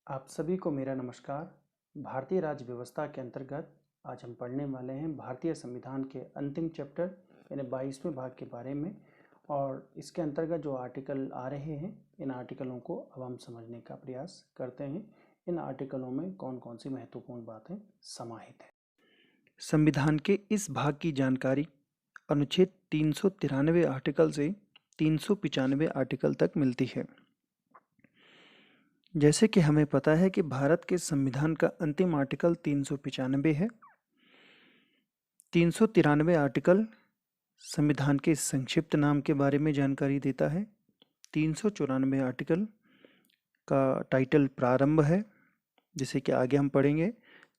आप सभी को मेरा नमस्कार। भारतीय राज्य व्यवस्था के अंतर्गत आज हम पढ़ने वाले हैं भारतीय संविधान के अंतिम चैप्टर यानी 22वें भाग के बारे में। और इसके अंतर्गत जो आर्टिकल आ रहे हैं, इन आर्टिकलों को अब हम समझने का प्रयास करते हैं। इन आर्टिकलों में कौन कौन सी महत्वपूर्ण बातें समाहित हैं। संविधान के इस भाग की जानकारी अनुच्छेद 393 आर्टिकल से 395 आर्टिकल तक मिलती है। जैसे कि हमें पता है कि भारत के संविधान का अंतिम आर्टिकल 395 है। 393 आर्टिकल संविधान के संक्षिप्त नाम के बारे में जानकारी देता है। 394 आर्टिकल का टाइटल प्रारंभ है, जिसे कि आगे हम पढ़ेंगे।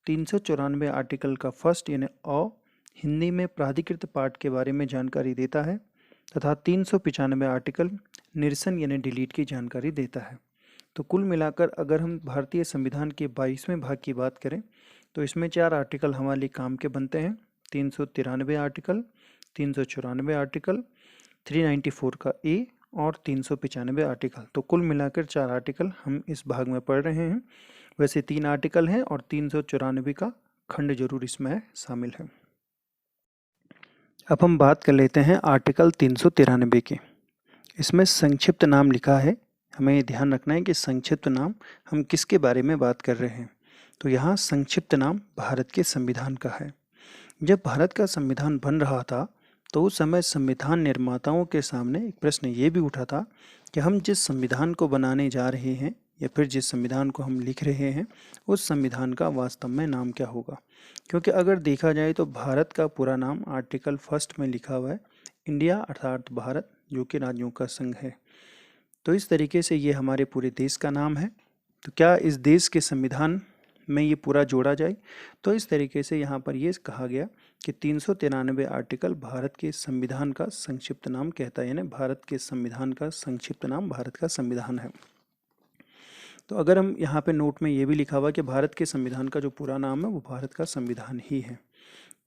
394 आर्टिकल का फर्स्ट यानी अ हिंदी में प्राधिकृत पाठ के बारे में जानकारी देता है तथा 395 आर्टिकल निरसन यानी डिलीट की जानकारी देता है। तो कुल मिलाकर अगर हम भारतीय संविधान के 22वें भाग की बात करें तो इसमें 4 आर्टिकल हमारे लिए काम के बनते हैं। 393 आर्टिकल, 394 आर्टिकल, 394 का ए और 395 आर्टिकल। तो कुल मिलाकर 4 आर्टिकल हम इस भाग में पढ़ रहे हैं। वैसे 3 आर्टिकल हैं और 394 का खंड जरूर इसमें शामिल है। अब हम बात कर लेते हैं आर्टिकल 393 की। इसमें संक्षिप्त नाम लिखा है। हमें ध्यान रखना है कि संक्षिप्त नाम हम किसके बारे में बात कर रहे हैं। तो यहाँ संक्षिप्त नाम भारत के संविधान का है। जब भारत का संविधान बन रहा था तो उस समय संविधान निर्माताओं के सामने एक प्रश्न ये भी उठा था कि हम जिस संविधान को बनाने जा रहे हैं या फिर जिस संविधान को हम लिख रहे हैं उस संविधान का वास्तव में नाम क्या होगा। क्योंकि अगर देखा जाए तो भारत का पूरा नाम आर्टिकल फर्स्ट में लिखा हुआ है, इंडिया अर्थात भारत, जो कि राज्यों का संघ है। तो इस तरीके से ये हमारे पूरे देश का नाम है। तो क्या इस देश के संविधान में ये पूरा जोड़ा जाए? तो इस तरीके से यहाँ पर ये कहा गया कि 393 आर्टिकल भारत के संविधान का संक्षिप्त नाम कहता है, यानी भारत के संविधान का संक्षिप्त नाम भारत का संविधान है। तो अगर हम यहाँ पे नोट में ये भी लिखा हुआ कि भारत के संविधान का जो पूरा नाम है वो भारत का संविधान ही है।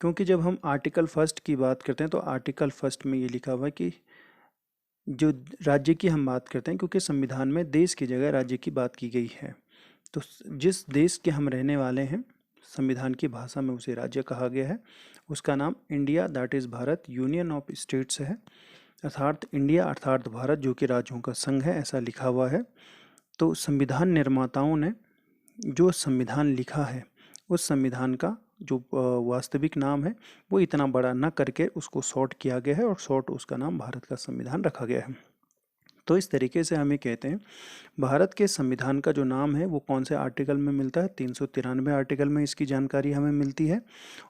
क्योंकि जब हम आर्टिकल फर्स्ट की बात करते हैं तो आर्टिकल फर्स्ट में ये लिखा हुआ है कि जो राज्य की हम बात करते हैं, क्योंकि संविधान में देश की जगह राज्य की बात की गई है। तो जिस देश के हम रहने वाले हैं संविधान की भाषा में उसे राज्य कहा गया है। उसका नाम India that is Bharat union of states है, अर्थात इंडिया अर्थात भारत जो कि राज्यों का संघ है, ऐसा लिखा हुआ है। तो संविधान निर्माताओं ने जो संविधान लिखा है उस संविधान का जो वास्तविक नाम है वो इतना बड़ा न करके उसको शॉर्ट किया गया है और शॉर्ट उसका नाम भारत का संविधान रखा गया है। तो इस तरीके से हमें कहते हैं भारत के संविधान का जो नाम है वो कौन से आर्टिकल में मिलता है, 393 आर्टिकल में इसकी जानकारी हमें मिलती है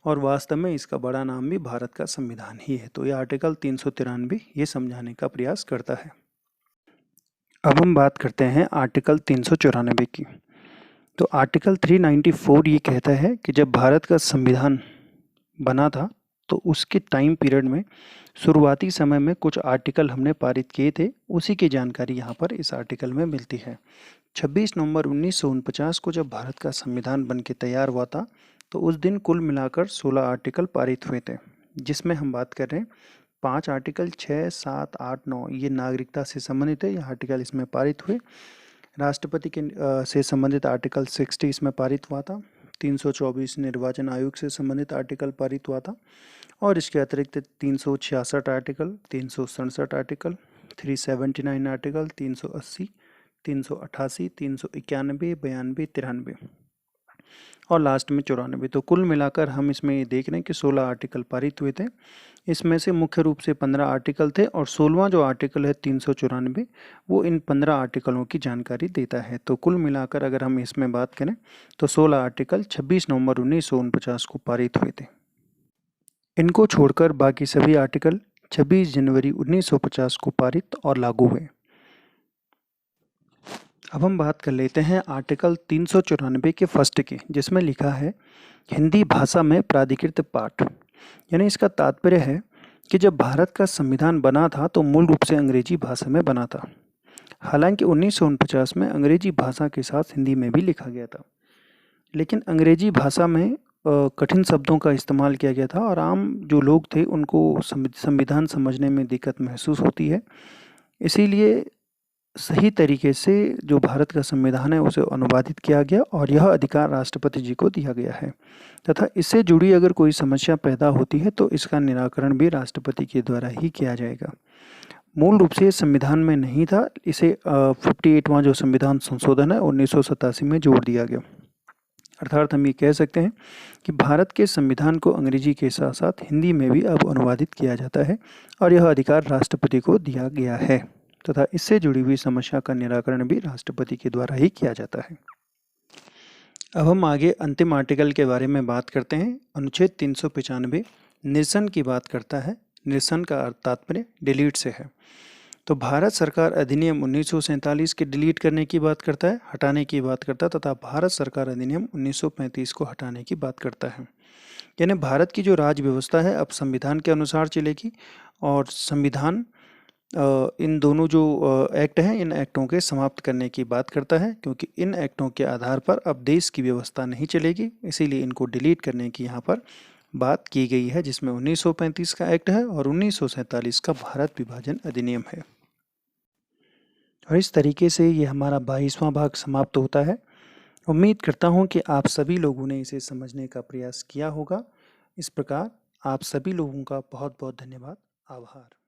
और वास्तव में इसका बड़ा नाम भी भारत का संविधान ही है। तो ये आर्टिकल 393 ये समझाने का प्रयास करता है। अब हम बात करते हैं आर्टिकल 394 की। तो आर्टिकल 394 ये कहता है कि जब भारत का संविधान बना था तो उसके टाइम पीरियड में शुरुआती समय में कुछ आर्टिकल हमने पारित किए थे, उसी की जानकारी यहाँ पर इस आर्टिकल में मिलती है। 26 नवंबर 1949 को जब भारत का संविधान बन के तैयार हुआ था तो उस दिन कुल मिलाकर 16 आर्टिकल पारित हुए थे, जिसमें हम बात कर रहे हैं 5 आर्टिकल 6, 7, 8, 9 ये नागरिकता से संबंधित है, ये आर्टिकल इसमें पारित हुए। राष्ट्रपति के से संबंधित आर्टिकल 60 इसमें पारित हुआ था। 324 निर्वाचन आयोग से संबंधित आर्टिकल पारित हुआ था और इसके अतिरिक्त 366 आर्टिकल, 367 आर्टिकल, 379 आर्टिकल, 380, 388, 391, 92, 93 और लास्ट में 94। तो कुल मिलाकर हम इसमें ये देख रहे हैं कि 16 आर्टिकल पारित हुए थे। इसमें से मुख्य रूप से 15 आर्टिकल थे और 16वां जो आर्टिकल है 394 वो इन 15 आर्टिकलों की जानकारी देता है। तो कुल मिलाकर अगर हम इसमें बात करें तो 16 आर्टिकल 26 नवंबर 1949 को पारित हुए थे। इनको छोड़कर बाकी सभी आर्टिकल 26 जनवरी 1950 को पारित और लागू हुए। अब हम बात कर लेते हैं आर्टिकल 394 के फर्स्ट की, जिसमें लिखा है हिंदी भाषा में प्राधिकृत पाठ। यानी इसका तात्पर्य है कि जब भारत का संविधान बना था तो मूल रूप से अंग्रेजी भाषा में बना था। हालांकि 1949 में अंग्रेजी भाषा के साथ हिंदी में भी लिखा गया था, लेकिन अंग्रेजी भाषा में कठिन शब्दों का इस्तेमाल किया गया था और आम जो लोग थे उनको संविधान समझने में दिक्कत महसूस होती है। इसीलिए सही तरीके से जो भारत का संविधान है उसे अनुवादित किया गया और यह अधिकार राष्ट्रपति जी को दिया गया है तथा इससे जुड़ी अगर कोई समस्या पैदा होती है तो इसका निराकरण भी राष्ट्रपति के द्वारा ही किया जाएगा। मूल रूप से ये संविधान में नहीं था, इसे 58वां जो संविधान संशोधन है 1987 में जोड़ दिया गया। अर्थात हम ये कह सकते हैं कि भारत के संविधान को अंग्रेजी के साथ साथ हिंदी में भी अब अनुवादित किया जाता है और यह अधिकार राष्ट्रपति को दिया गया है तथा इससे जुड़ी हुई समस्या का निराकरण भी राष्ट्रपति के द्वारा ही किया जाता है। अब हम आगे अंतिम आर्टिकल के बारे में बात करते हैं। अनुच्छेद 395 निरसन की बात करता है। निरसन का तात्पर्य डिलीट से है। तो भारत सरकार अधिनियम 1947 के डिलीट करने की बात करता है, हटाने की बात करता है तथा भारत सरकार अधिनियम 1935 को हटाने की बात करता है। यानी भारत की जो राज्य व्यवस्था है अब संविधान के अनुसार चलेगी और संविधान इन दोनों जो एक्ट हैं इन एक्टों के समाप्त करने की बात करता है, क्योंकि इन एक्टों के आधार पर अब देश की व्यवस्था नहीं चलेगी, इसीलिए इनको डिलीट करने की यहाँ पर बात की गई है, जिसमें 1935 का एक्ट है और 1947 का भारत विभाजन अधिनियम है। और इस तरीके से ये हमारा 22वां भाग समाप्त होता है। उम्मीद करता हूँ कि आप सभी लोगों ने इसे समझने का प्रयास किया होगा। इस प्रकार आप सभी लोगों का बहुत बहुत धन्यवाद, आभार।